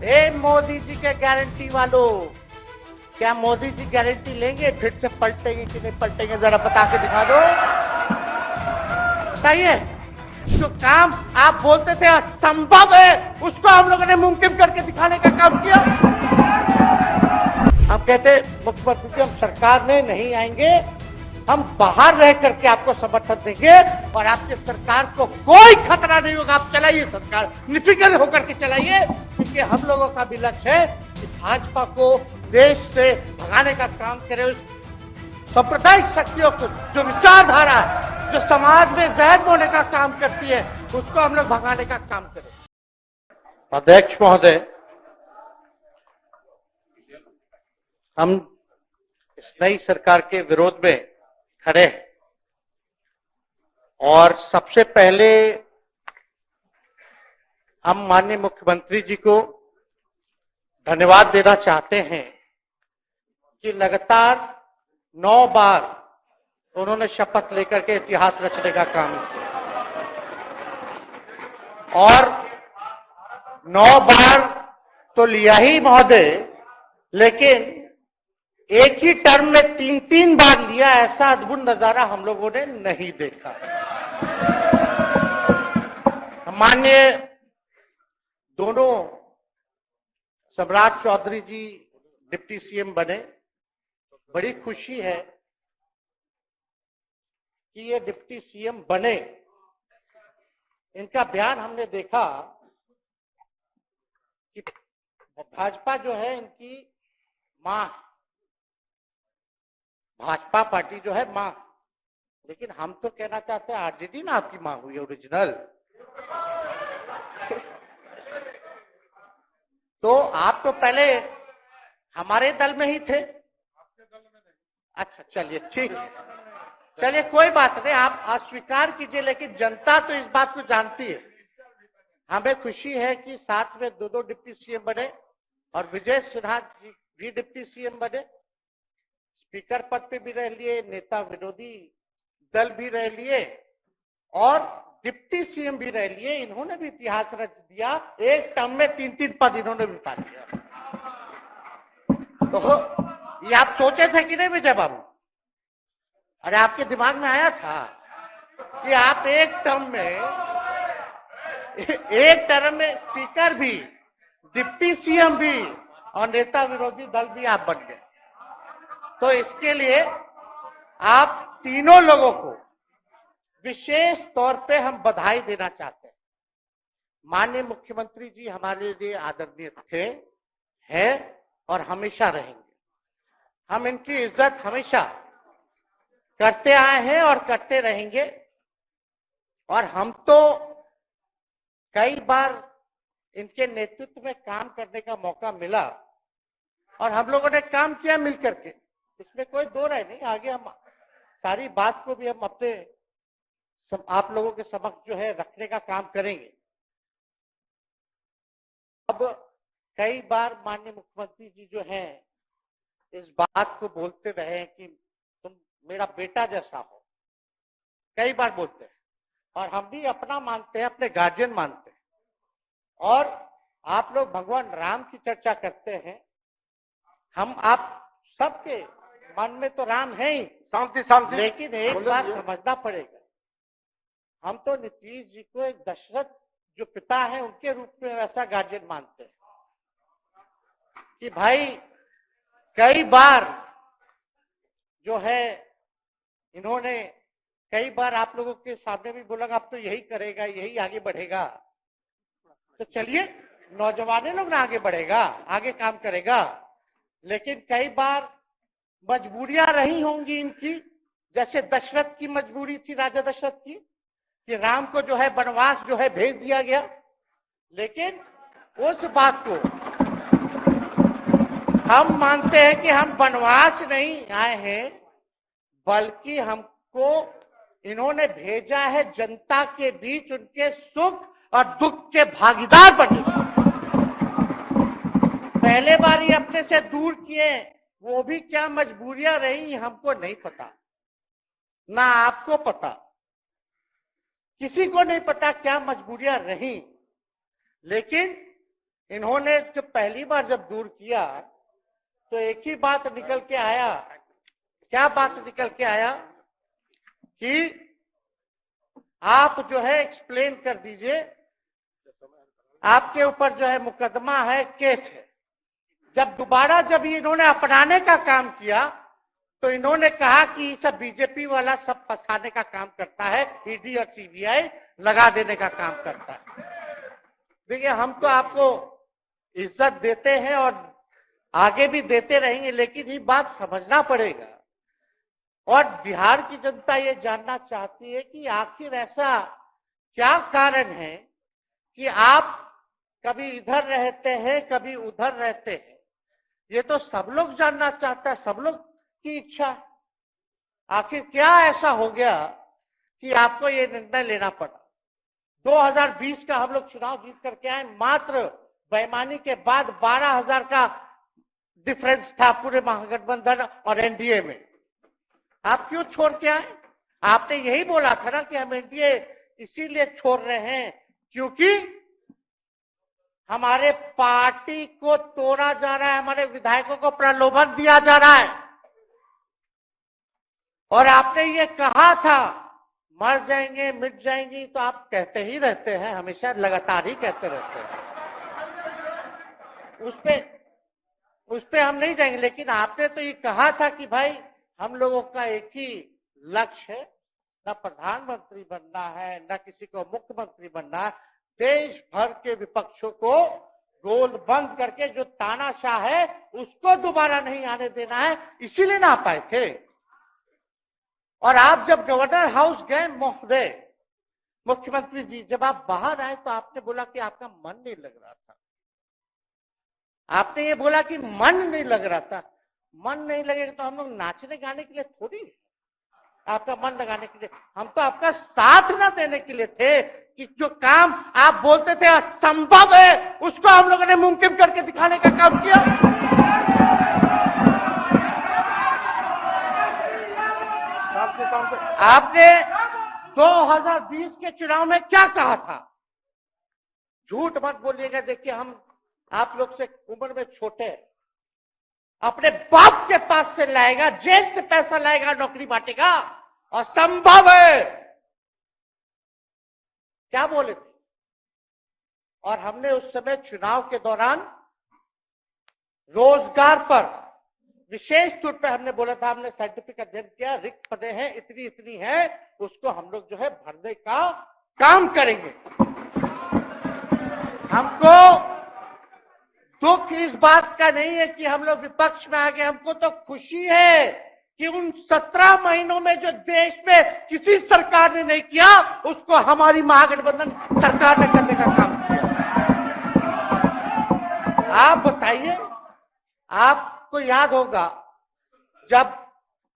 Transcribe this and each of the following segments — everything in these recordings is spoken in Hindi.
ए मोदी जी के गारंटी वालों, क्या मोदी जी गारंटी लेंगे फिर से पलटेंगे कि नहीं पलटेंगे? जरा बता के दिखा दो, बताइए। जो काम आप बोलते थे असंभव है, उसको हम लोगों ने मुमकिन करके दिखाने का काम किया। हम कहते मुख्यमंत्री हम सरकार में नहीं आएंगे, हम बाहर रह करके आपको समर्थन देंगे और आपके सरकार को कोई खतरा नहीं होगा। आप चलाइए सरकार, निफिक्र होकर के चलाइए, क्योंकि हम लोगों का भी लक्ष्य है कि भाजपा को देश से भगाने का काम करे। उस सांप्रदायिक शक्तियों को, जो विचारधारा है, जो समाज में जहर बोने का काम करती है, उसको हम लोग भगाने का काम करें। अध्यक्ष महोदय, हम इस नई सरकार के विरोध में खड़े हैं और सबसे पहले हम माननीय मुख्यमंत्री जी को धन्यवाद देना चाहते हैं कि लगातार 9 बार उन्होंने शपथ लेकर के इतिहास रचने का काम किया और 9 बार तो लिया ही महोदय, लेकिन एक ही टर्म में 3-3 बार लिया, ऐसा अद्भुत नजारा हम लोगों ने नहीं देखा। माननीय दोनों सम्राट चौधरी जी डिप्टी सीएम बने, बड़ी खुशी है कि ये डिप्टी सीएम बने। इनका बयान हमने देखा कि भाजपा जो है इनकी मां, भाजपा पार्टी जो है मां, लेकिन हम तो कहना चाहते हैं आरजेडी ना आपकी मां हुई ओरिजिनल। तो आप तो पहले हमारे दल में ही थे। अच्छा चलिए ठीक है, चलिए कोई बात नहीं, आप अस्वीकार कीजिए, लेकिन जनता तो इस बात को जानती है। हमें खुशी है कि साथ में दो डिप्टी सीएम बने और विजय सिन्हा जी भी डिप्टी सीएम बने, स्पीकर पद पे भी रह लिए, नेता विरोधी दल भी रह लिए और डिप्टी सीएम भी रह लिए। इन्होंने भी इतिहास रच दिया, एक टर्म में 3-3 पद इन्होंने भी पा लिया। तो ये आप सोचे थे कि नहीं विजय बाबू? अरे आपके दिमाग में आया था कि आप एक टर्म में स्पीकर भी, डिप्टी सीएम भी और नेता विरोधी दल भी आप बन गए। तो इसके लिए आप तीनों लोगों को विशेष तौर पे हम बधाई देना चाहते हैं। माननीय मुख्यमंत्री जी हमारे लिए आदरणीय थे, हैं और हमेशा रहेंगे। हम इनकी इज्जत हमेशा करते आए हैं और करते रहेंगे। और हम तो कई बार इनके नेतृत्व में काम करने का मौका मिला और हम लोगों ने काम किया मिलकर के, इसमें कोई दो राय नहीं। आगे हम सारी बात को भी हम अपने आप लोगों के समक्ष जो है रखने का काम करेंगे। अब कई बार माननीय मुख्यमंत्री जी जो हैं इस बात को बोलते रहे हैं कि तुम मेरा बेटा जैसा हो, कई बार बोलते हैं और हम भी अपना मानते हैं, अपने गार्जियन मानते हैं। और आप लोग भगवान राम की चर्चा करते हैं, हम आप सबके मन में तो राम है ही, शांति, लेकिन एक बात समझना पड़ेगा, हम तो नीतीश जी को एक दशरथ जो पिता है उनके रूप में वैसा गार्जियन मानते हैं कि भाई कई बार जो है इन्होंने कई बार आप लोगों के सामने भी बोला आप तो यही करेगा, यही आगे बढ़ेगा। तो चलिए नौजवान लोग ना आगे बढ़ेगा, आगे काम करेगा, लेकिन कई बार मजबूरियां रही होंगी इनकी, जैसे दशरथ की मजबूरी थी, राजा दशरथ की, कि राम को जो है वनवास जो है भेज दिया गया। लेकिन उस बात को हम मानते हैं कि हम वनवास नहीं आए हैं, बल्कि हमको इन्होंने भेजा है जनता के बीच उनके सुख और दुख के भागीदार बने। पहले बार ये अपने से दूर किए, वो भी क्या मजबूरियां रही हमको नहीं पता, ना आपको पता, किसी को नहीं पता क्या मजबूरियां रही। लेकिन इन्होंने जब पहली बार जब दूर किया तो एक ही बात निकल के आया। क्या बात निकल के आया कि आप जो है एक्सप्लेन कर दीजिए, आपके ऊपर जो है मुकदमा है, केस है। जब दोबारा जब इन्होंने अपनाने का काम किया तो इन्होंने कहा कि सब बीजेपी वाला सब फंसाने का काम करता है, ईडी और सीबीआई लगा देने का काम करता है। देखिए, हम तो आपको इज्जत देते हैं और आगे भी देते रहेंगे, लेकिन ये बात समझना पड़ेगा। और बिहार की जनता ये जानना चाहती है कि आखिर ऐसा क्या कारण है कि आप कभी इधर रहते हैं, कभी उधर रहते हैं। ये तो सब लोग जानना चाहता है, सब लोग की इच्छा। आखिर क्या ऐसा हो गया कि आपको ये निर्णय लेना पड़ा। 2020 का हम लोग चुनाव जीत करके आए, मात्र बेईमानी के बाद 12,000 का डिफरेंस था पूरे महागठबंधन और एनडीए में। आप क्यों छोड़ के आए? आपने यही बोला था ना कि हम एनडीए इसीलिए छोड़ रहे हैं क्योंकि हमारे पार्टी को तोड़ा जा रहा है, हमारे विधायकों को प्रलोभन दिया जा रहा है। और आपने ये कहा था मर जाएंगे, मिट जाएंगी, तो आप कहते ही रहते हैं, हमेशा लगातार ही कहते रहते हैं। उस पे हम नहीं जाएंगे, लेकिन आपने तो ये कहा था कि भाई हम लोगों का एक ही लक्ष्य है, न प्रधानमंत्री बनना है, न किसी को मुख्यमंत्री बनना है। देश भर के विपक्षों को गोल बंद करके जो तानाशाह है उसको दोबारा नहीं आने देना है, इसीलिए ना आ पाए थे। और आप जब गवर्नर हाउस गए महोदय, मुख्यमंत्री जी, जब आप बाहर आए तो आपने बोला कि आपका मन नहीं लग रहा था। आपने ये बोला कि मन नहीं लग रहा था। मन नहीं लगेगा तो हम लोग नाचने गाने के लिए थोड़ी, आपका मन लगाने के लिए। हम तो आपका साथ ना देने के लिए थे कि जो काम आप बोलते थे असंभव है उसको हम लोगों ने मुमकिन करके दिखाने का काम किया। आपने 2020 के चुनाव में क्या कहा था? झूठ मत बोलिएगा। देखिए, हम आप लोग से उम्र में छोटे, अपने बाप के पास से लाएगा, जेल से पैसा लाएगा, नौकरी बांटेगा, और संभव है, क्या बोले थे? और हमने उस समय चुनाव के दौरान रोजगार पर विशेष तौर पे हमने बोला था, हमने साइंटिफिक अध्ययन किया, रिक्त पदे हैं इतनी इतनी है, उसको हम लोग जो है भरने का काम करेंगे। हमको दुख इस बात का नहीं है कि हम लोग विपक्ष में आ गए, हमको तो खुशी है कि उन 17 महीनों में जो देश में किसी सरकार ने नहीं किया उसको हमारी महागठबंधन सरकार ने करने का काम किया। आप बताइए, आपको याद होगा जब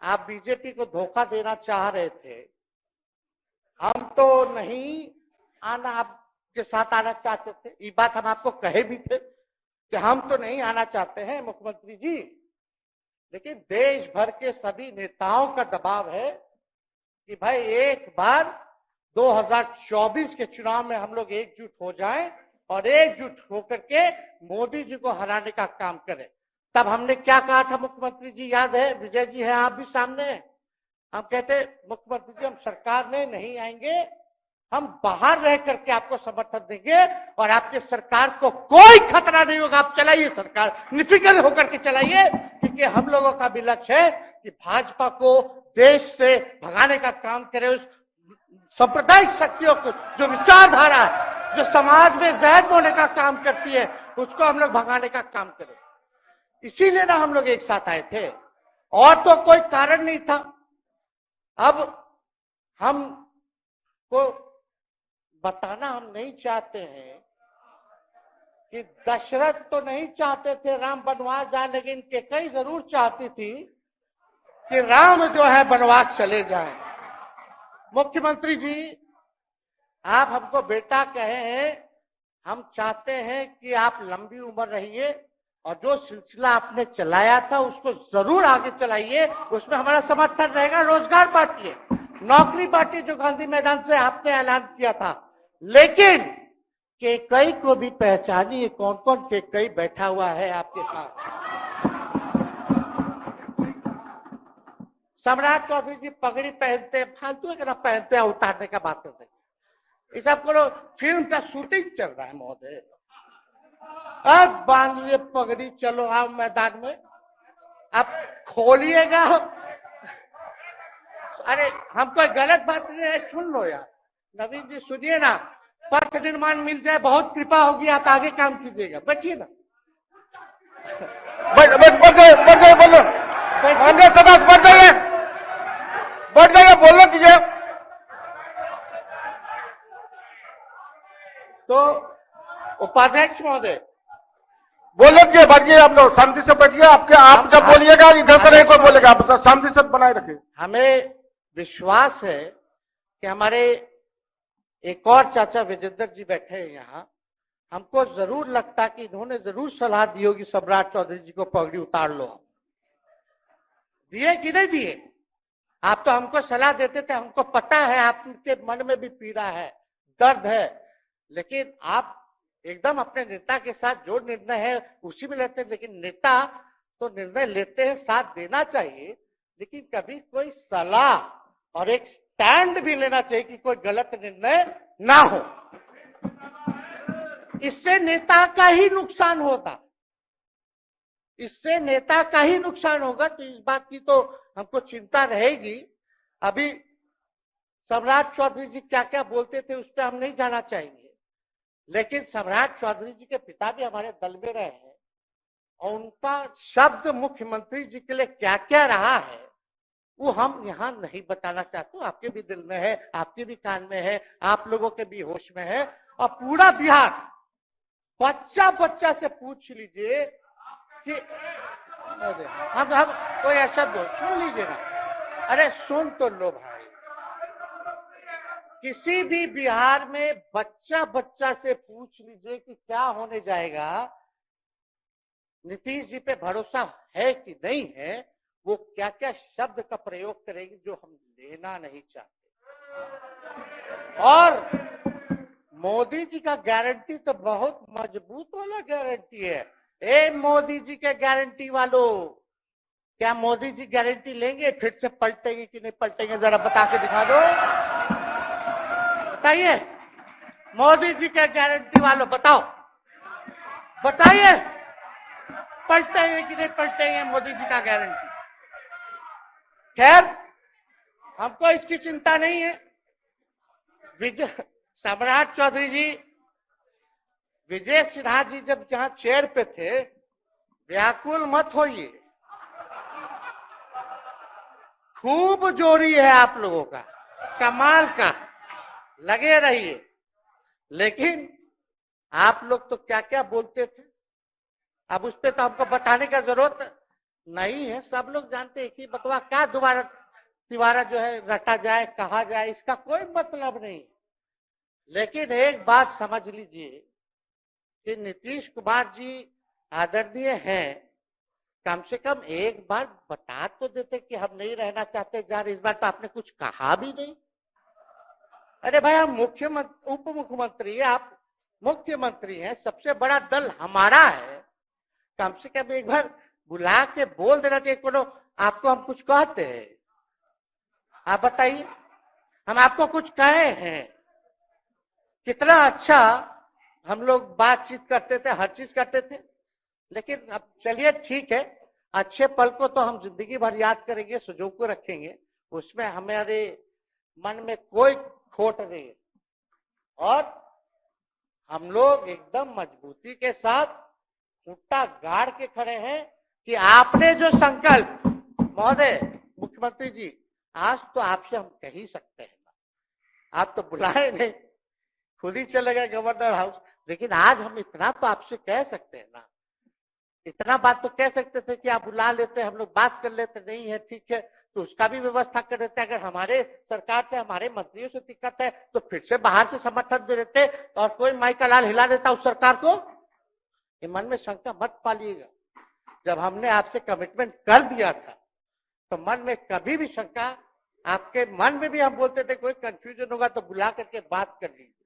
आप बीजेपी को धोखा देना चाह रहे थे, हम तो नहीं आना, आपके साथ आना चाहते थे। ये बात हम आपको कहे भी थे कि हम तो नहीं आना चाहते हैं मुख्यमंत्री जी, लेकिन देश भर के सभी नेताओं का दबाव है कि भाई एक बार 2024 के चुनाव में हम लोग एकजुट हो जाएं और एकजुट होकर के मोदी जी को हराने का काम करें। तब हमने क्या कहा था मुख्यमंत्री जी, याद है? विजय जी हैं, आप भी सामने। हम कहते मुख्यमंत्री जी, हम सरकार में नहीं आएंगे, हम बाहर रह करके आपको समर्थन देंगे और आपके सरकार को कोई खतरा नहीं होगा, आप चलाइए सरकार, निफिक्र होकर के चलाइए, क्योंकि हम लोगों का भी लक्ष्य है कि भाजपा को देश से भगाने का काम करे। उस सांप्रदायिक शक्तियों को, जो विचारधारा है, जो समाज में जहर बोने का काम करती है, उसको हम लोग भगाने का काम करें। इसीलिए ना हम लोग एक साथ आए थे, और तो कोई कारण नहीं था। अब हम को बताना हम नहीं चाहते हैं कि दशरथ तो नहीं चाहते थे राम वनवास जाए, लेकिन कैकेयी जरूर चाहती थी कि राम जो है वनवास चले जाएं। मुख्यमंत्री जी, आप हमको बेटा कहे हैं, हम चाहते हैं कि आप लंबी उम्र रहिए और जो सिलसिला आपने चलाया था उसको जरूर आगे चलाइए, उसमें हमारा समर्थन रहेगा। रोजगार बांटिए, नौकरी बांटिए, जो गांधी मैदान से आपने ऐलान किया था। लेकिन केकई को भी पहचानिए, कौन कौन केकई बैठा हुआ है आपके पास। सम्राट चौधरी जी पगड़ी पहनते हैं, फालतू है पहनते हैं, उतारने का बात करते हैं। ये सब करो, फिल्म का शूटिंग चल रहा है महोदय। अब बांध लिए पगड़ी, चलो आओ मैदान में, अब खोलिएगा। अरे हम कोई गलत बात नहीं है, सुन लो यार। नवीन जी सुनिए ना, पथ निर्माण मिल जाए, बहुत कृपा होगी, आप आगे काम कीजिएगा, बैठिए ना। बढ़ जाइए, बोलने दीजिए। तो उपाध्यक्ष महोदय बोले दीजिए, बैठिए, आप लोग शांति से बैठिए। आप जब बोलिएगा इधर से नहीं कोई बोलेगा, आप शांति से बनाए रखिए। हमें विश्वास है कि हमारे एक और चाचा विजेंद्र जी बैठे हैं यहाँ, हमको जरूर लगता कि इन्होंने जरूर सलाह दी होगी सम्राट चौधरी जी को पगड़ी उतार लो। दिए कि नहीं दिए? आप तो हमको सलाह देते थे, हमको पता है आपके मन में भी पीड़ा है, दर्द है, लेकिन आप एकदम अपने नेता के साथ जो निर्णय है उसी में लेते हैं। लेकिन नेता तो निर्णय लेते हैं, साथ देना चाहिए, लेकिन कभी कोई सलाह और एक स्टैंड भी लेना चाहिए कि कोई गलत निर्णय ना हो। इससे नेता का ही नुकसान होगा, इससे नेता का ही नुकसान होगा। तो इस बात की तो हमको चिंता रहेगी। अभी सम्राट चौधरी जी क्या क्या बोलते थे उस पर हम नहीं जाना चाहेंगे, लेकिन सम्राट चौधरी जी के पिता भी हमारे दल में रहे हैं और उनका शब्द मुख्यमंत्री जी के लिए क्या क्या रहा है वो हम यहाँ नहीं बताना चाहते। आपके भी दिल में है, आपके भी कान में है, आप लोगों के भी होश में है, और पूरा बिहार बच्चा बच्चा से पूछ लीजिए कि हम कोई ऐसा सुन लीजिए ना। अरे सुन तो लो भाई, किसी भी बिहार में बच्चा बच्चा से पूछ लीजिए कि क्या होने जाएगा, नीतीश जी पे भरोसा है कि नहीं है, वो क्या क्या शब्द का प्रयोग करेगी जो हम लेना नहीं चाहते। और मोदी जी का गारंटी तो बहुत मजबूत वाला गारंटी है। ए मोदी जी के गारंटी वालों, क्या मोदी जी गारंटी लेंगे फिर से पलटेंगे कि नहीं पलटेंगे? जरा बता के दिखा दो, बताइए। मोदी जी के गारंटी वालों बताओ, बताइए पलटेंगे कि नहीं पलटेंगे मोदी जी का गारंटी? खैर हमको इसकी चिंता नहीं है। विजय सम्राट चौधरी जी, विजय सिन्हा जी जब जहां चेयर पे थे, व्याकुल मत होइए, खूब जोरी है आप लोगों का, कमाल का, लगे रहिए। लेकिन आप लोग तो क्या क्या बोलते थे, अब उस पर तो हमको बताने का जरूरत नहीं है, सब लोग जानते हैं कि बकवा क्या दोबारा जो है रटा जाए, कहा जाए, इसका कोई मतलब नहीं। लेकिन एक बात समझ लीजिए कि नीतीश कुमार जी आदरणीय हैं, कम से कम एक बार बता तो देते कि हम नहीं रहना चाहते जा रहे। इस बार तो आपने कुछ कहा भी नहीं। अरे भाई हम मुख्यमंत्री, उप मुख्यमंत्री, आप मुख्यमंत्री हैं, सबसे बड़ा दल हमारा है, कम से कम एक बार बुला के बोल देना चाहिए। कोनो आपको हम कुछ कहते हैं? आप बताइए, हम आपको कुछ कहे हैं? कितना अच्छा हम लोग बातचीत करते थे, हर चीज करते थे। लेकिन अब चलिए ठीक है, अच्छे पल को तो हम जिंदगी भर याद करेंगे, सुजो को रखेंगे, उसमें हमारे मन में कोई खोट नहीं है। और हम लोग एकदम मजबूती के साथ खुट्टा गाड़ के खड़े हैं कि आपने जो संकल्प, महोदय मुख्यमंत्री जी, आज तो आपसे हम कह ही सकते हैं ना, आप तो बुलाए नहीं, खुद ही चले गए गवर्नर हाउस, लेकिन आज हम इतना तो आपसे कह सकते हैं ना, इतना बात तो कह सकते थे कि आप बुला लेते, हम लोग बात कर लेते। नहीं है ठीक है, तो उसका भी व्यवस्था कर देते। अगर हमारे सरकार से, हमारे मंत्रियों से दिक्कत है तो फिर से बाहर से समर्थन दे देते और कोई माई का लाल हिला देता उस सरकार को। ये मन में शंका मत पालिएगा, जब हमने आपसे कमिटमेंट कर दिया था तो मन में कभी भी शंका, आपके मन में भी हम बोलते थे कोई कंफ्यूजन होगा तो बुला करके बात कर लीजिए,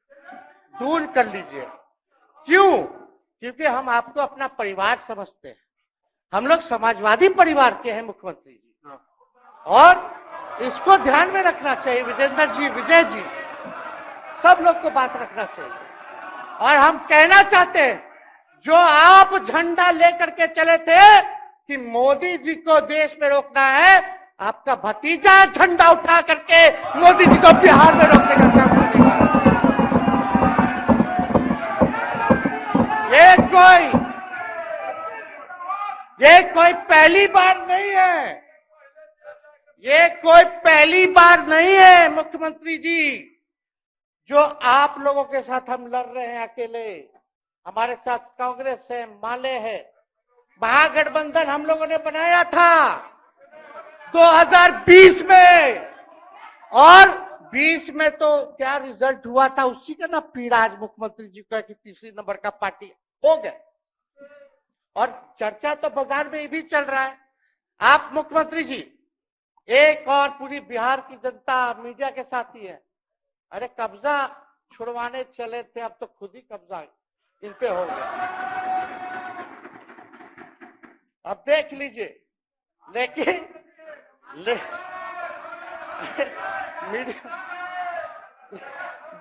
दूर कर लीजिए। क्यों? क्योंकि हम आपको अपना परिवार समझते हैं। हम लोग समाजवादी परिवार के हैं मुख्यमंत्री जी, और इसको ध्यान में रखना चाहिए। विजेंद्र जी, विजय जी, सब लोग को बात रखना चाहिए। और हम कहना चाहते हैं, जो आप झंडा लेकर के चले थे कि मोदी जी को देश में रोकना है, आपका भतीजा झंडा उठा करके मोदी जी को बिहार में रोकने का काम करेगा। ये कोई पहली बार नहीं है, ये कोई पहली बार नहीं है मुख्यमंत्री जी, जो आप लोगों के साथ हम लड़ रहे हैं अकेले। हमारे साथ कांग्रेस है, माले है, महागठबंधन हम लोगों ने बनाया था 2020 में, और 20 में तो क्या रिजल्ट हुआ था उसी का ना पीड़ा आज मुख्यमंत्री जी का कि तीसरी नंबर का पार्टी हो गया। और चर्चा तो बाजार में ये भी चल रहा है। आप मुख्यमंत्री जी एक और पूरी बिहार की जनता मीडिया के साथ ही है। अरे कब्जा छुड़वाने चले थे, अब तो खुद ही कब्जा इन पे हो गया। अब देख लीजिए। लेकिन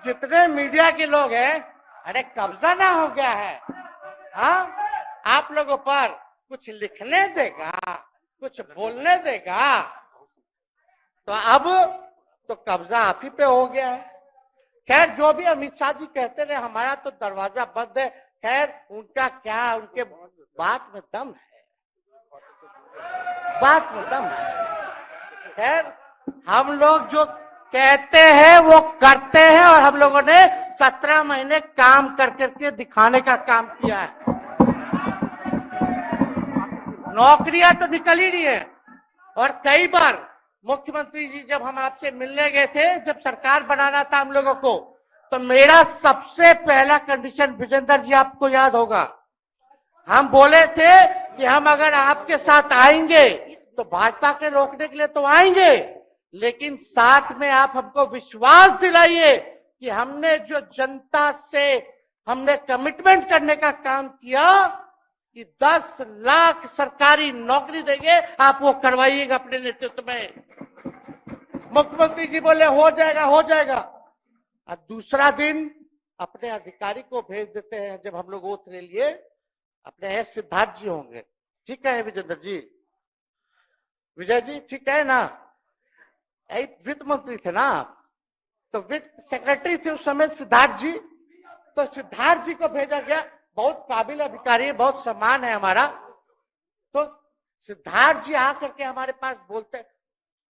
जितने मीडिया के लोग हैं, अरे कब्जा ना हो गया है, हाँ, आप लोगों पर कुछ लिखने देगा, कुछ बोलने देगा, तो अब तो कब्जा आप ही पे हो गया है। खैर, जो भी अमित शाह जी कहते रहे, हमारा तो दरवाजा बंद है। खैर, उनका क्या, उनके बात में दम है, बात में दम है। खैर, हम लोग जो कहते हैं वो करते हैं, और हम लोगों ने 17 महीने काम कर करके दिखाने का काम किया है। नौकरियां तो निकल ही रही है। और कई बार मुख्यमंत्री जी, जब हम आपसे मिलने गए थे, जब सरकार बनाना था हम लोगों को, तो मेरा सबसे पहला कंडीशन, विजेंद्र जी आपको याद होगा, हम बोले थे कि हम अगर आपके साथ आएंगे तो भाजपा के रोकने के लिए तो आएंगे, लेकिन साथ में आप हमको विश्वास दिलाइए कि हमने जो जनता से हमने कमिटमेंट करने का काम किया कि 10 लाख सरकारी नौकरी देंगे, आप वो करवाइएगा अपने नेतृत्व में। मुख्यमंत्री जी बोले हो जाएगा, हो जाएगा। और दूसरा दिन अपने अधिकारी को भेज देते हैं, जब हम लोग ओथ ले लिए, अपने एस सिद्धार्थ जी होंगे, ठीक है विजेंद्र जी, विजय जी, ठीक है ना, वित्त मंत्री थे ना आप, तो वित्त सेक्रेटरी थे उस समय सिद्धार्थ जी, तो सिद्धार्थ जी को भेजा गया। बहुत काबिल अधिकारी है, बहुत सम्मान है हमारा। तो सिद्धार्थ जी आकर के हमारे पास बोलते,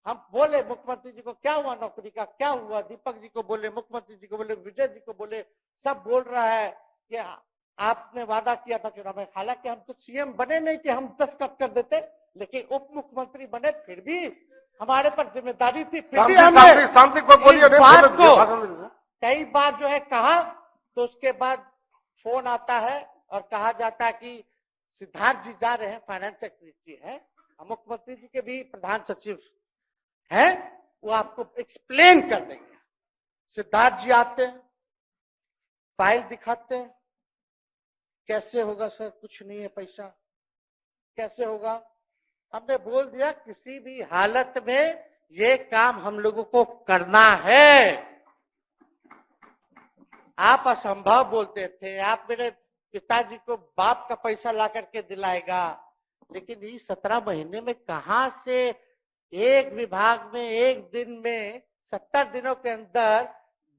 हम बोले मुख्यमंत्री जी को क्या हुआ नौकरी का, क्या हुआ, दीपक जी को बोले, मुख्यमंत्री जी को बोले, विजय जी को बोले, सब बोल रहा है कि आपने वादा किया था चुनाव में। हालांकि हम तो सीएम बने नहीं कि हम 10 कट कर देते, लेकिन उप मुख्यमंत्री बने, फिर भी हमारे पर जिम्मेदारी थी, फिर भी हमने शांति को बोलिए, बात को कई बार जो है कहा। तो उसके बाद फोन आता है और कहा जाता है कि सिद्धार्थ जी जा रहे हैं, फाइनेंस सेक्रेटरी है, मुख्यमंत्री जी के भी प्रधान सचिव है, वो आपको एक्सप्लेन कर देंगे। सिद्धार्थ जी आते हैं, फाइल दिखाते हैं, कैसे होगा सर, कुछ नहीं है पैसा, कैसे होगा। हमने बोल दिया किसी भी हालत में ये काम हम लोगों को करना है। आप असंभव बोलते थे, आप मेरे पिताजी को बाप का पैसा ला करके दिलाएगा, लेकिन इस 17 महीने में कहां से एक विभाग में एक दिन में 70 दिनों के अंदर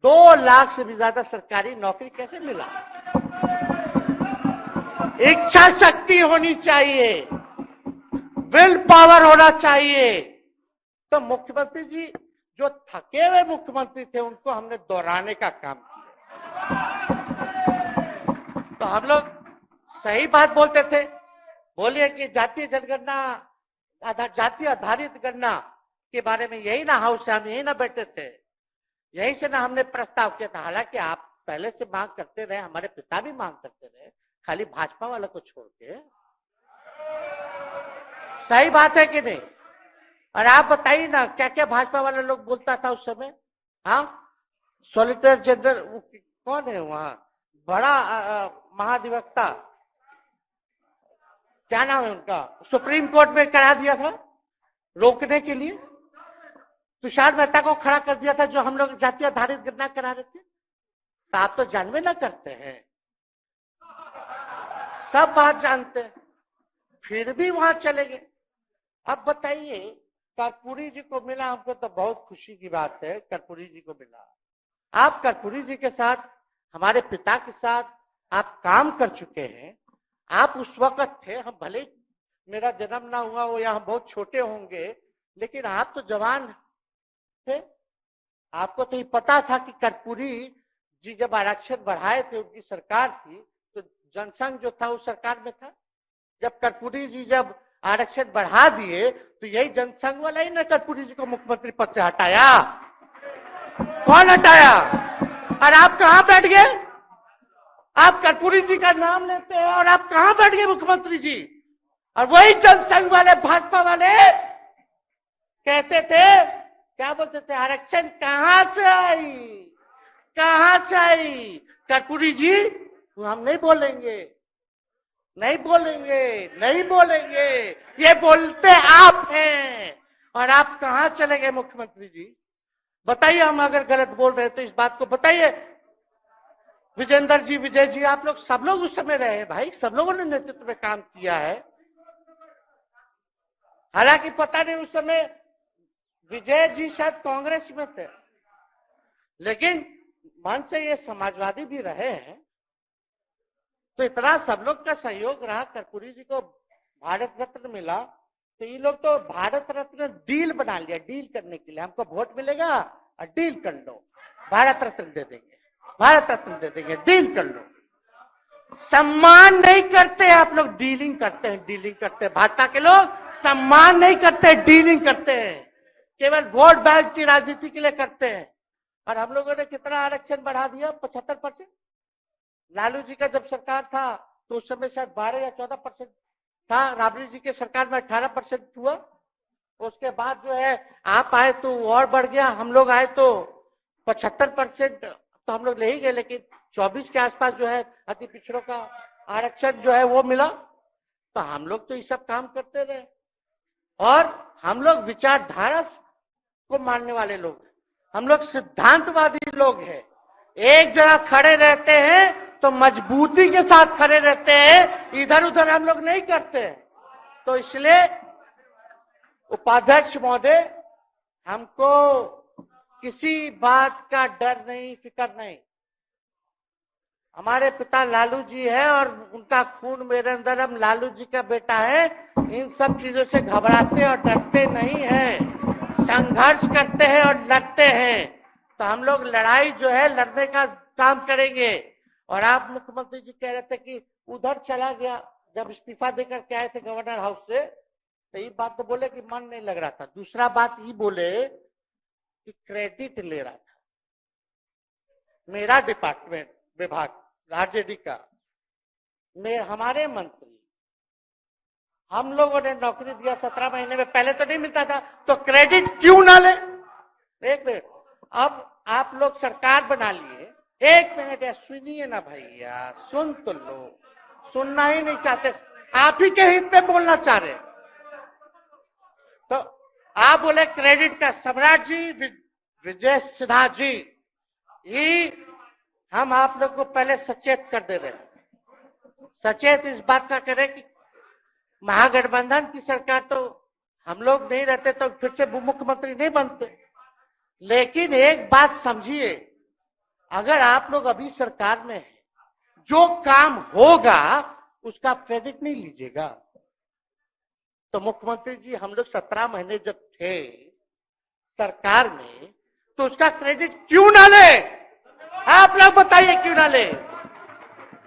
2 लाख से भी ज्यादा सरकारी नौकरी कैसे मिला। इच्छा शक्ति होनी चाहिए, विल पावर होना चाहिए। तो मुख्यमंत्री जी जो थके हुए मुख्यमंत्री थे, उनको हमने दोहराने का काम किया। तो हम लोग सही बात बोलते थे, बोलिए कि जातीय जनगणना, जाति आधारित गणना के बारे में यही ना हाउस से हम यही ना बैठे थे, यही से ना हमने प्रस्ताव किया था। हालांकि आप पहले से मांग करते रहे, हमारे पिता भी मांग करते रहे, खाली भाजपा वाला को छोड़ के। सही बात है कि नहीं? और आप बताइए ना क्या क्या भाजपा वाले लोग बोलता था उस समय। हाँ, सॉलिसिटर जनरल कौन है वहां, बड़ा महाधिवक्ता, क्या नाम है उनका, सुप्रीम कोर्ट में करा दिया था रोकने के लिए, तुषार मेहता को खड़ा कर दिया था, जो हम लोग जातीय आधारित गणना करा रहे थे। तो आप तो जानवे ना करते हैं, सब बात जानते हैं, फिर भी वहां चले गए। अब बताइए, कर्पूरी जी को मिला, हमको तो बहुत खुशी की बात है, कर्पूरी जी को मिला। आप कर्पूरी जी के साथ, हमारे पिता के साथ आप काम कर चुके हैं। आप उस वक्त थे, हम भले मेरा जन्म ना हुआ हो या हम बहुत छोटे होंगे, लेकिन आप तो जवान थे। आपको तो ये पता था कि कर्पूरी जी जब आरक्षण बढ़ाए थे, उनकी सरकार थी, तो जनसंघ जो था उस सरकार में था। जब कर्पूरी जी जब आरक्षण बढ़ा दिए, तो यही जनसंघ वाला ही ना कर्पूरी जी को मुख्यमंत्री पद से हटाया। कौन हटाया? और आप कहां बैठ गए? आप कर्पूरी जी का नाम लेते हैं और आप कहां बैठ गए मुख्यमंत्री जी? और वही जनसंघ वाले, भाजपा वाले कहते थे, क्या बोलते थे, आरक्षण कहां से आई, कहां से आई? कर्पूरी जी, हम नहीं बोलेंगे, नहीं बोलेंगे, नहीं बोलेंगे, ये बोलते आप हैं। और आप कहां चले गए मुख्यमंत्री जी? बताइए, हम अगर गलत बोल रहे तो इस बात को बताइए। विजेंद्र जी, विजय जी, आप लोग सब लोग उस समय रहे हैं भाई, सब लोगों ने नेतृत्व में काम किया है। हालांकि पता नहीं उस समय विजय जी शायद कांग्रेस में थे, लेकिन मन से ये समाजवादी भी रहे हैं। तो इतना सब लोग का सहयोग रहा, कर्पूरी जी को भारत रत्न मिला, तो ये लोग तो भारत रत्न डील बना लिया, डील करने के लिए, हमको वोट मिलेगा और डील कर लो, भारत रत्न दे देंगे, भारत रत्न दे देंगे, डील कर लो। सम्मान नहीं करते आप लोग, डीलिंग करते हैं, डीलिंग करते हैं। भाजपा के लोग सम्मान नहीं करते, डीलिंग करते हैं, केवल वोट बैंक की राजनीति के लिए करते हैं। और हम लोगों ने कितना आरक्षण बढ़ा दिया, 75%। लालू जी का जब सरकार था तो उस समय शायद 12 या 14% था, राबड़ी जी के सरकार में 18% हुआ। उसके बाद जो है आप आए तो और बढ़ गया, हम लोग आए तो 75% तो हम लोग ले ही गए, लेकिन 24 के आसपास जो है अति पिछड़ों का आरक्षण जो है वो मिला। तो हम लोग तो ये सब काम करते रहे, और हम लोग विचारधारा को मानने वाले लोग हैं, हम लोग सिद्धांतवादी लोग हैं। एक जगह खड़े रहते हैं तो मजबूती के साथ खड़े रहते हैं, इधर उधर हम लोग नहीं करते हैं। तो इसलिए उपाध्यक्ष महोदय, हमको किसी बात का डर नहीं, फिक्र नहीं। हमारे पिता लालू जी है और उनका खून मेरे अंदर, हम लालू जी का बेटा है। इन सब चीजों से घबराते और डरते नहीं हैं, संघर्ष करते हैं और लड़ते हैं। तो हम लोग लड़ाई जो है लड़ने का काम करेंगे। और आप मुख्यमंत्री जी कह रहे थे कि उधर चला गया, जब इस्तीफा देकर के आए थे गवर्नर हाउस से, तो ये बात तो बोले कि मन नहीं लग रहा था। दूसरा बात ये बोले कि क्रेडिट ले रहा था मेरा डिपार्टमेंट, विभाग आरजेडी का, हमारे मंत्री, हम लोगों ने नौकरी दिया 17 महीने में, पहले तो नहीं मिलता था, तो क्रेडिट क्यों ना ले? एक मिनट, अब आप लोग सरकार बना लिए, एक मिनट यार सुनिए ना भाई, यार सुन तो लो, सुनना ही नहीं चाहते, आप ही के हित पे बोलना चाह रहे। तो आप बोले क्रेडिट का, सम्राट जी, विजय सिन्हा जी, ये हम आप लोग को पहले सचेत कर दे रहे हैं, सचेत इस बात का करें कि महागठबंधन की सरकार तो हम लोग नहीं रहते तो फिर से मुख्यमंत्री नहीं बनते। लेकिन एक बात समझिए, अगर आप लोग अभी सरकार में हैं, जो काम होगा उसका क्रेडिट नहीं लीजिएगा। तो मुख्यमंत्री जी, हम लोग 17 महीने जब थे सरकार में, तो उसका क्रेडिट क्यों ना ले? आप लोग बताइए क्यों ना ले?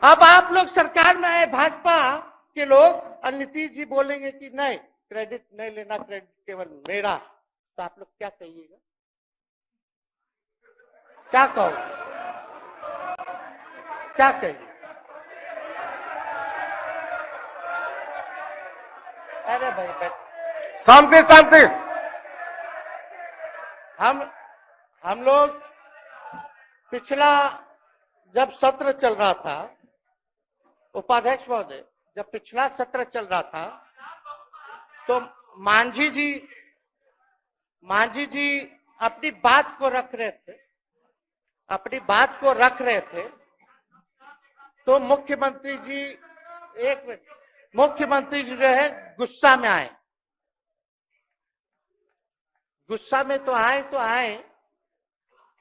अब आप लोग सरकार में आए, भाजपा के लोग, और नीतीश जी बोलेंगे कि नहीं क्रेडिट नहीं लेना, क्रेडिट केवल मेरा, तो आप लोग क्या कहिएगा? क्या कहो, क्या कहिए? अरे भाई शांति शांति, हम लोग पिछला जब सत्र चल रहा था, उपाध्यक्ष महोदय, जब पिछला सत्र चल रहा था तो मांझी जी अपनी बात को रख रहे थे, तो मुख्यमंत्री जी, एक मिनट, मुख्यमंत्री जी जो है गुस्सा में आए, तो आए,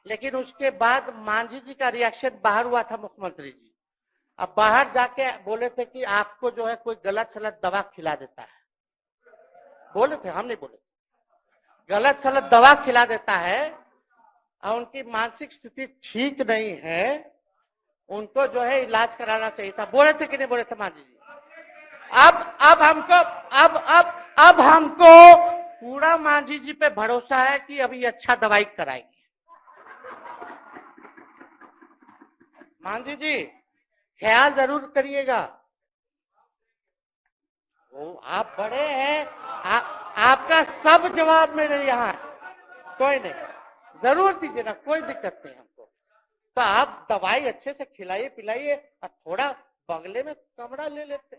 लेकिन उसके बाद मांझी जी का रिएक्शन बाहर हुआ था मुख्यमंत्री जी। अब बाहर जाके बोले थे कि आपको जो है कोई गलत सलत दवा खिला देता है, बोले थे, हम नहीं बोले, गलत सलत दवा खिला देता है और उनकी मानसिक स्थिति ठीक नहीं है, उनको जो है इलाज कराना चाहिए था, बोले थे कि नहीं बोले थे मांझी जी? अब हमको पूरा मांझी जी पे भरोसा है कि अभी अच्छा दवाई कराएंगे। मांझी जी ख्याल जरूर करिएगा, वो आप बड़े हैं, आपका सब जवाब मेरे यहाँ है, कोई नहीं, जरूर दीजिए ना, कोई दिक्कत नहीं हमको। तो आप दवाई अच्छे से खिलाइए पिलाइए और थोड़ा बगले में कमरा ले लेते,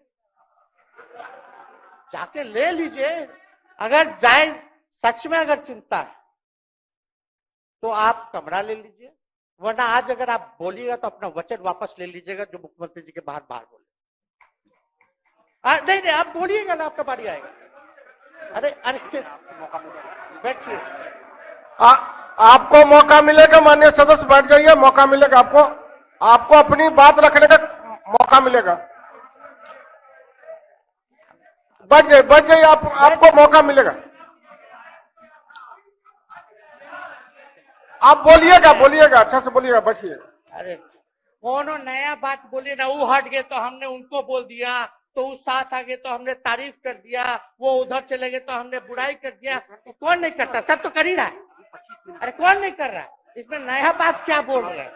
जाके ले लीजिए। अगर जाए सच में अगर चिंता है तो आप कमरा ले लीजिए, वरना आज अगर आप बोलिएगा तो अपना वचन वापस ले लीजिएगा जो मुख्यमंत्री जी के बाहर बोले। नहीं, आप बोलिएगा ना, आपका बारी आएगा। अरे बैठिए, आपको मौका मिलेगा, माननीय सदस्य बैठ जाइए, मौका मिलेगा आपको अपनी बात रखने का मौका मिलेगा। बैठ जाइए, आपको मौका मिलेगा। आप बोलिएगा, अच्छा से बोलिएगा, बैठिए। अरे कोनो नया बात बोलिए ना, वो हट गए तो हमने उनको बोल दिया, तो उस साथ आ गए तो हमने तारीफ कर दिया, वो उधर चले गए तो हमने बुराई कर दिया। तो कौन नहीं करता, सब तो कर ही रहा है। अरे कौन नहीं कर रहा है, इसमें नया बात क्या बोल रहे हैं?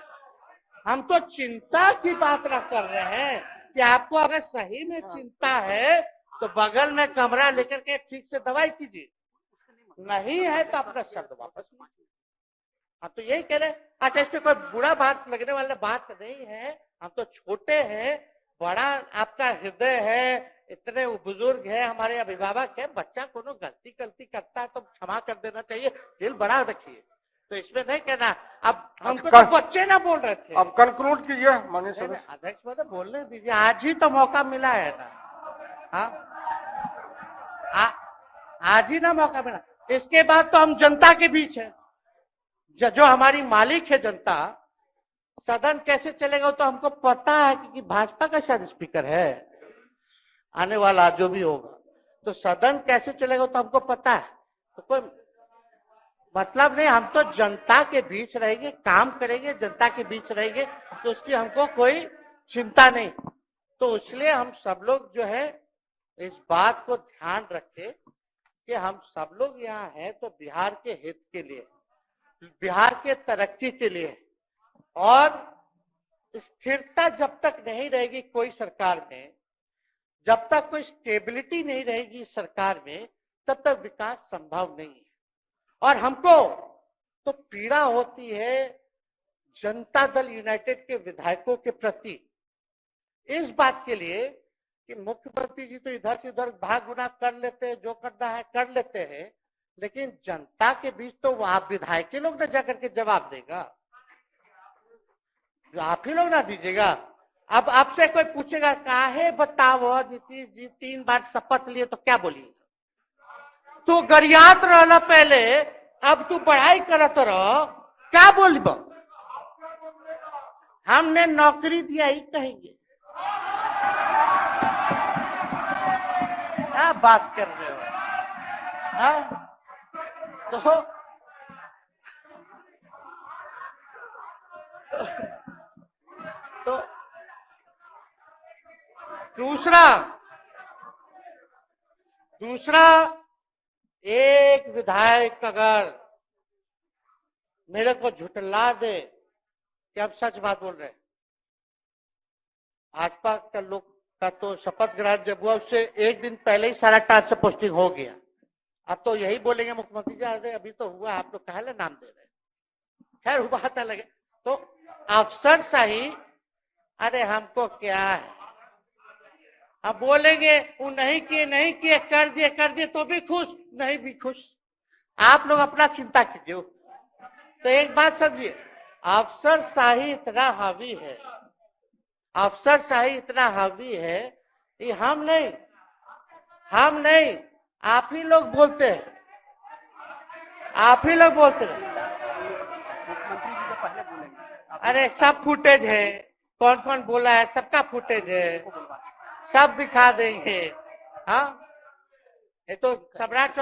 हम तो चिंता की बात कर रहे हैं कि आपको अगर सही में चिंता है तो बगल में कमरा लेकर के ठीक से दवाई कीजिए, नहीं है तो अपना शब्द वापस लीजिए। हम तो यही कह रहे हैं। अच्छा, इसमें कोई बुरा बात लगने वाला बात नहीं है, हम तो छोटे हैं, बड़ा आपका हृदय है, इतने बुजुर्ग है, हमारे अभिभावक है, बच्चा कोनो गलती करता है तो क्षमा कर देना चाहिए, दिल बड़ा रखिए, तो इसमें नहीं कहना। अब हमको तो बच्चे ना बोल रहे थे। अब कंक्लूड कीजिए माननीय सदस्य। अध्यक्ष महोदय बोलने दीजिए, आज ही तो मौका मिला है ना, हाँ आज ही ना मौका मिला, इसके बाद तो हम जनता के बीच है, जो हमारी मालिक है जनता। सदन कैसे चलेगा तो हमको पता है, क्योंकि भाजपा का शायद स्पीकर है आने वाला जो भी होगा, तो सदन कैसे चलेगा तो हमको पता है, तो कोई मतलब नहीं, हम तो जनता के बीच रहेंगे, काम करेंगे, जनता के बीच रहेंगे, तो उसकी हमको कोई चिंता नहीं। तो इसलिए हम सब लोग जो है इस बात को ध्यान रखें कि हम सब लोग यहाँ हैं तो बिहार के हित के लिए, बिहार के तरक्की के लिए, और स्थिरता जब तक नहीं रहेगी कोई सरकार में, जब तक कोई स्टेबिलिटी नहीं रहेगी सरकार में, तब तक विकास संभव नहीं है। और हमको तो पीड़ा होती है जनता दल यूनाइटेड के विधायकों के प्रति, इस बात के लिए कि मुख्यमंत्री जी तो इधर से उधर भाग गुना कर लेते हैं, जो करना है कर लेते हैं, लेकिन जनता के बीच तो आप विधायक के लोग ना जाकर के जवाब देगा, आप ही लोग ना दीजिएगा। अब आपसे कोई पूछेगा काहे बताओ नीतीश जी 3 बार शपथ लिए, तो क्या बोलिए? तू गरियात रहला पहले, अब तू पढ़ाई करत रह, क्या बोलब? हमने नौकरी दिया ही कहेंगे, क्या बात कर रहे हो? हाँ तो दूसरा एक विधायक अगर मेरे को झुठला दे कि अब सच बात बोल रहे, भाजपा का लोग का तो शपथ ग्रहण जब हुआ उससे एक दिन पहले ही सारा ट्रांसफर पोस्टिंग हो गया। अब तो यही बोलेंगे मुख्यमंत्री जी, अरे अभी तो हुआ, आप लोग काहे नाम दे रहे? खैर बात अलग है। तो अफसरशाही अरे हमको क्या है, अब बोलेंगे वो नहीं किए कर दिए तो भी खुश, नहीं भी खुश। आप लोग अपना चिंता कीजिए। तो एक बात समझिए, अफसरशाही इतना हावी है, अफसरशाही इतना हावी है कि हम नहीं आप ही लोग बोलते हैं, आप ही लोग बोलते हैं। मुख्यमंत्री जी तो पहले बोलेंगे। अरे सब फुटेज है, कौन कौन बोला है सबका फुटेज है, सब दिखा देंगे। हाँ, ये तो सम्राट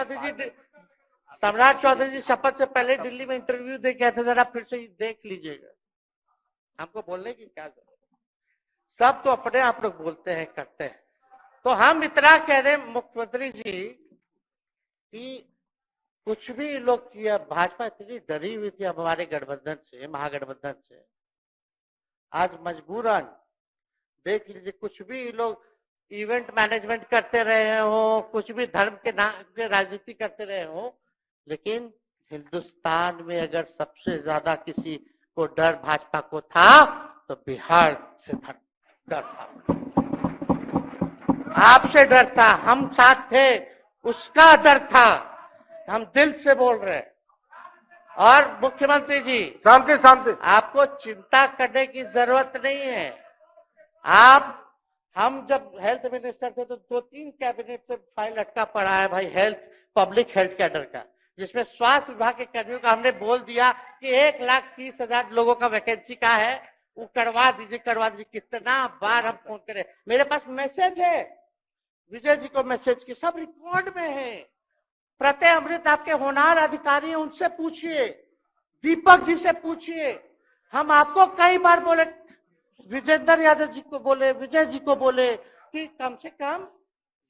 चौधरी जी शपथ से पहले दिल्ली में इंटरव्यू दे के थे, जरा फिर से देख लीजिएगा। हमको बोलने की क्या जरूरत, सब तो अपने आप लोग बोलते हैं करते हैं। तो हम इतना कह रहे मुख्यमंत्री जी कि कुछ भी लोग किया, भाजपा इतनी डरी हुई थी हमारे गठबंधन से, महागठबंधन से, आज मजबूरन देख लीजिए, कुछ भी लोग इवेंट मैनेजमेंट करते रहे हो, कुछ भी धर्म के नाम पे राजनीति करते रहे हो, लेकिन हिंदुस्तान में अगर सबसे ज्यादा किसी को डर भाजपा को था तो बिहार से डर था, आपसे डर था, हम साथ थे उसका डर था, हम दिल से बोल रहे हैं। और मुख्यमंत्री जी शांति शांति, आपको चिंता करने की जरूरत नहीं है। आप, हम जब हेल्थ मिनिस्टर थे तो 2-3 कैबिनेट से फाइल अटका पड़ा है भाई, हेल्थ पब्लिक हेल्थ कैडर का, जिसमें स्वास्थ्य विभाग के कर्मियों का हमने बोल दिया कि 1,30,000 लोगों का वैकेंसी का है, वो करवा दीजिए। कितना बार हम फोन करें, मेरे पास मैसेज है, विजय जी को मैसेज की, सब रिकॉर्ड में है। प्रत्यय अमृत आपके होनहार अधिकारी हैं, उनसे पूछिए, दीपक जी से पूछिए। हम आपको कई बार बोले, विजेंद्र यादव जी को बोले, विजय जी को बोले कि कम से कम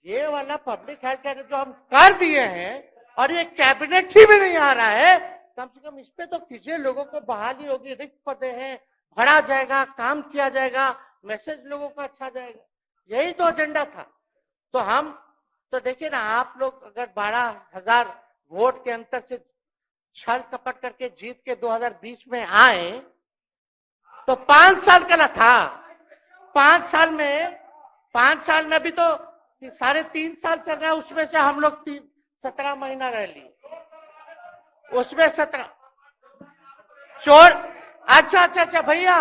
ये वाला पब्लिक हेल्थ केयर जो हम कर दिए हैं और ये कैबिनेट ही में नहीं आ रहा है, कम से कम इस पे तो कीजिए, लोगों को बहाली होगी, रिक्त पदे हैं, भरा जाएगा, काम किया जाएगा, मैसेज लोगों का अच्छा जाएगा, यही तो एजेंडा था। तो हम तो देखिए ना, आप लोग अगर 12,000 वोट के अंतर से छल कपट करके जीत के 2020 में आए तो 5 साल का ना था, 5 साल में भी तो 3.5 साल चल रहा है, उसमें से हम लोग 17 महीना रह लिए, उसमें 17 चोर। अच्छा भैया,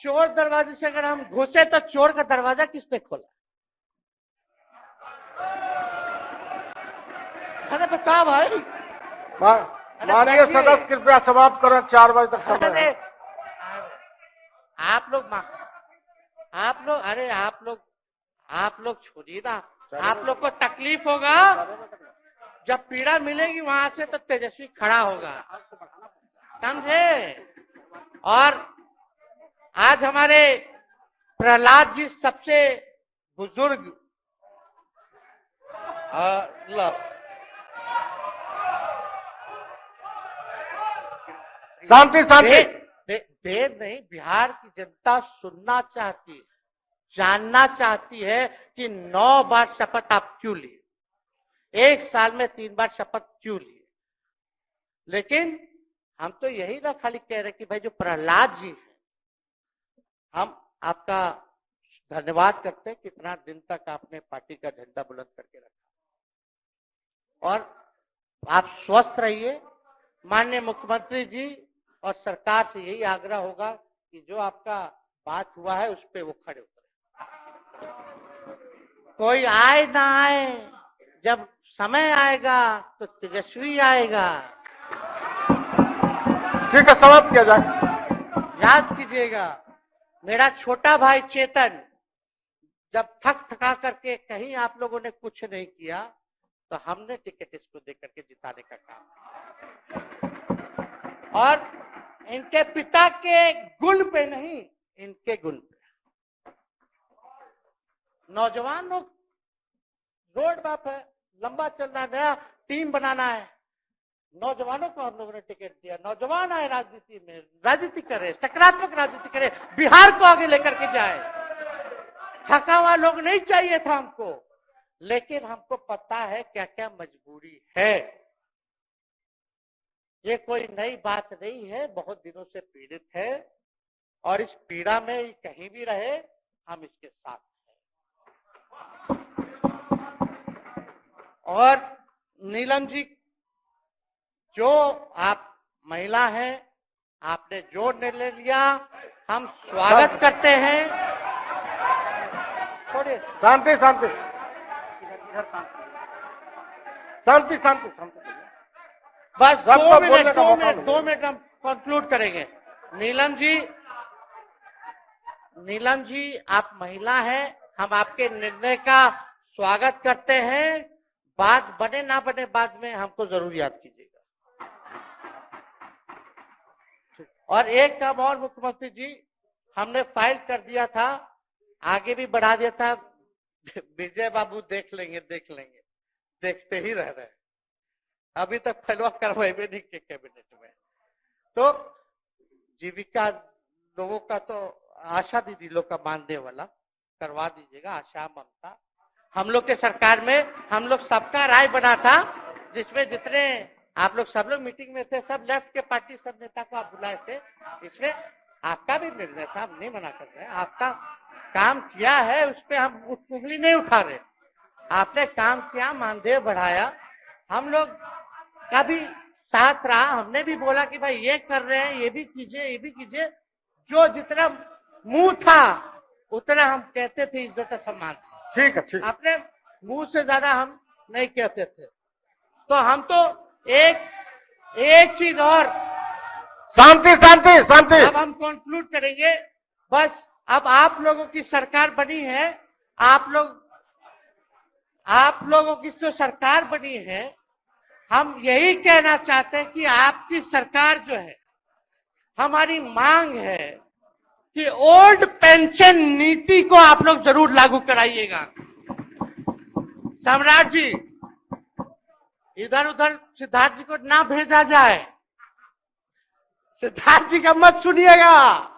चोर दरवाजे से अगर हम घुसे तो चोर का दरवाजा किसने खोला? अरे बता भाई। माननीय सदस्य कृपया समाप्त करें, 4 बजे तक समय है। आप लोग छोड़िए ना, आप लोग को तकलीफ होगा, जब पीड़ा मिलेगी वहां से तो तेजस्वी खड़ा होगा, समझे। और आज हमारे प्रहलाद जी सबसे बुजुर्ग, शांति शांति, देर नहीं, बिहार की जनता सुनना चाहती है, जानना चाहती है कि 9 बार शपथ आप क्यों लिए, 1 साल में 3 बार शपथ क्यों लिए। लेकिन हम तो यही ना खाली कह रहे कि भाई जो प्रहलाद जी हैं, हम आपका धन्यवाद करते हैं, कितना दिन तक आपने पार्टी का झंडा बुलंद करके रखा, और आप स्वस्थ रहिए। माननीय मुख्यमंत्री जी और सरकार से यही आग्रह होगा कि जो आपका बात हुआ है उस पर वो खड़े उतरे, कोई आए ना आए, जब समय आएगा तो तेजस्वी आएगा। ठीक है, समाप्त किया जाए। याद कीजिएगा, मेरा छोटा भाई चेतन जब थका करके कहीं आप लोगों ने कुछ नहीं किया तो हमने टिकट इसको दे करके जिताने का काम, और इनके पिता के गुण पे नहीं, इनके गुण पे। नौजवान लोग रोड मैप है, लंबा चलना है, नया टीम बनाना है, नौजवानों को हम लोगों ने टिकट दिया, नौजवान आए राजनीति में, राजनीति करे, सकारात्मक राजनीति करे, बिहार को आगे लेकर के जाए। थका हुआ लोग नहीं चाहिए था हमको, लेकिन हमको पता है क्या क्या मजबूरी है। ये कोई नई बात नहीं है, बहुत दिनों से पीड़ित है, और इस पीड़ा में ये कहीं भी रहे, हम इसके साथ हैं। और नीलम जी, जो आप महिला हैं, आपने जो निर्णय लिया, हम स्वागत करते हैं। छोड़िए, शांति शांति इधर शांति शांति शांति। बस सबको बोलने का मौका 2 मिनट हम कंक्लूड करेंगे। नीलम जी आप महिला हैं, हम आपके निर्णय का स्वागत करते हैं। बात बने ना बने बाद में हमको जरूर याद कीजिएगा। और एक काम और मुख्यमंत्री जी, हमने फाइल कर दिया था, आगे भी बढ़ा दिया था। विजय बाबू देख लेंगे, देखते ही रह रहे हैं। अभी तक फैलवा करवाए भी नहीं के कैबिनेट में। तो जीविका लोगों का तो आशा दीदी लोग का मानदेय वाला करवा दीजिएगा। आशा, ममता, हम लोग के सरकार में हम लोग सबका राय बना था, जिसमें जितने आप लोग सब लोग मीटिंग में थे, सब लेफ्ट के पार्टी सब नेता को आप बुलाए थे। इसमें आपका भी निर्णय था, हम नहीं मना कर रहे हैं। आपका काम किया है, उस पर हम उंगली नहीं उठा रहे। आपने काम किया, मानदेय बढ़ाया, हम लोग का भी साथ रहा। हमने भी बोला कि भाई ये कर रहे हैं, ये भी कीजिए। जो जितना मुंह था उतना हम कहते थे, इज्जत सम्मान से। ठीक है, ठीक। अपने मुंह से ज्यादा हम नहीं कहते थे। तो हम तो एक चीज और, शांति शांति शांति। अब हम कंक्लूड करेंगे। बस अब आप लोगों की सरकार बनी है, आप लोगों की जो सरकार बनी है, हम यही कहना चाहते हैं कि आपकी सरकार जो है, हमारी मांग है कि ओल्ड पेंशन नीति को आप लोग जरूर लागू कराइएगा। सम्राट जी, इधर उधर सिद्धार्थ जी को ना भेजा जाए। सिद्धार्थ जी का मत सुनिएगा।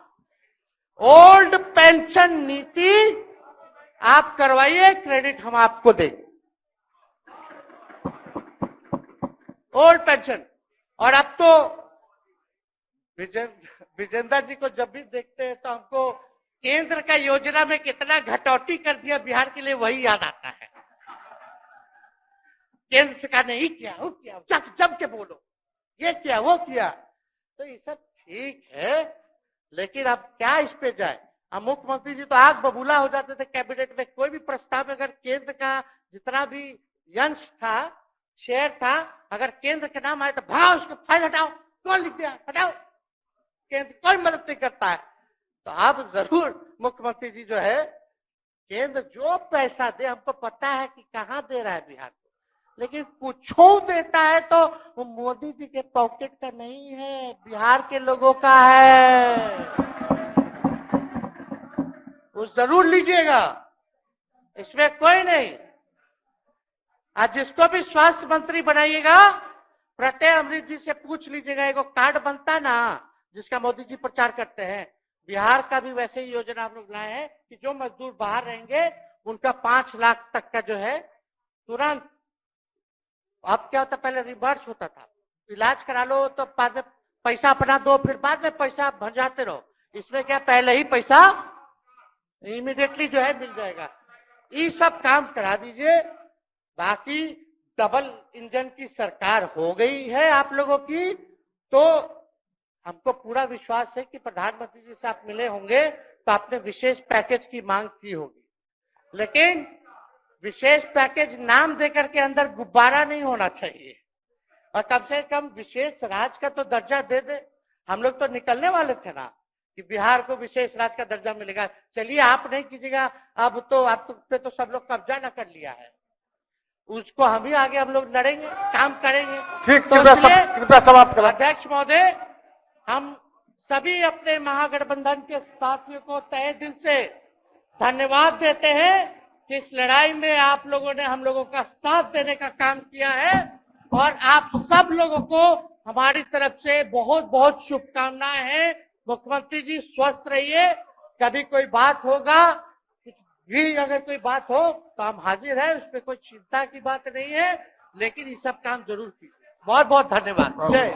ओल्ड पेंशन नीति आप करवाइए, क्रेडिट हम आपको देंगे। Old pension. और अब तो विजेंद्र जी को जब भी देखते हैं तो हमको केंद्र का योजना में कितना घटौती कर दिया बिहार के लिए, वही याद आता है। केंद्र सरकार ने ही किया, वो किया, जम के बोलो, ये किया, वो किया। तो ये सब ठीक है, लेकिन अब क्या इस पे जाए। अब मुख्यमंत्री जी तो आग बबूला हो जाते थे कैबिनेट में। कोई भी प्रस्ताव अगर केंद्र का जितना भी अंश था, शेयर था, अगर केंद्र के नाम आए तो भाव उसको फाइल हटाओ, कौन लिख दिया, हटाओ, केंद्र कोई मदद नहीं करता है। तो आप जरूर मुख्यमंत्री जी जो है, केंद्र जो पैसा दे, हमको पता है कि कहां दे रहा है बिहार को, लेकिन कुछ देता है तो वो मोदी जी के पॉकेट का नहीं है, बिहार के लोगों का है। वो जरूर लीजिएगा, इसमें कोई नहीं। आज जिसको भी स्वास्थ्य मंत्री बनाइएगा, प्रत्यय अमृत जी से पूछ लीजिएगा। एक कार्ड बनता ना, जिसका मोदी जी प्रचार करते हैं, बिहार का भी वैसे ही योजना हम लोग लाए हैं कि जो मजदूर बाहर रहेंगे उनका 5 लाख तक का जो है तुरंत। अब क्या होता, पहले रिवर्स होता था, इलाज करा लो तो बाद में पैसा अपना दो, फिर बाद में पैसा भंजाते रहो। इसमें क्या, पहले ही पैसा इमीडिएटली जो है मिल जाएगा। ये सब काम करा दीजिए। बाकी डबल इंजन की सरकार हो गई है आप लोगों की, तो हमको पूरा विश्वास है कि प्रधानमंत्री जी से आप मिले होंगे तो आपने विशेष पैकेज की मांग की होगी, लेकिन विशेष पैकेज नाम देकर के अंदर गुब्बारा नहीं होना चाहिए। और कम से कम विशेष राज्य का तो दर्जा दे दे। हम लोग तो निकलने वाले थे ना कि बिहार को विशेष राज्य का दर्जा मिलेगा। चलिए आप नहीं कीजिएगा, अब तो आप पे तो सब लोग कब्जा न कर लिया है, उसको हम ही आगे हम लोग लड़ेंगे, काम करेंगे। ठीक, तो कृपया समाप्त करें। अध्यक्ष महोदय, हम सभी अपने महागठबंधन के साथियों को तहे दिल से धन्यवाद देते हैं कि इस लड़ाई में आप लोगों ने हम लोगों का साथ देने का काम किया है। और आप सब लोगों को हमारी तरफ से बहुत बहुत शुभकामनाएं हैं। मुख्यमंत्री जी स्वस्थ रहिए। कभी कोई बात होगा, कुछ भी अगर कोई बात हो तो हम हाजिर हैं, उसमें कोई चिंता की बात नहीं है, लेकिन ये सब काम जरूर कीजिए। बहुत बहुत धन्यवाद। जय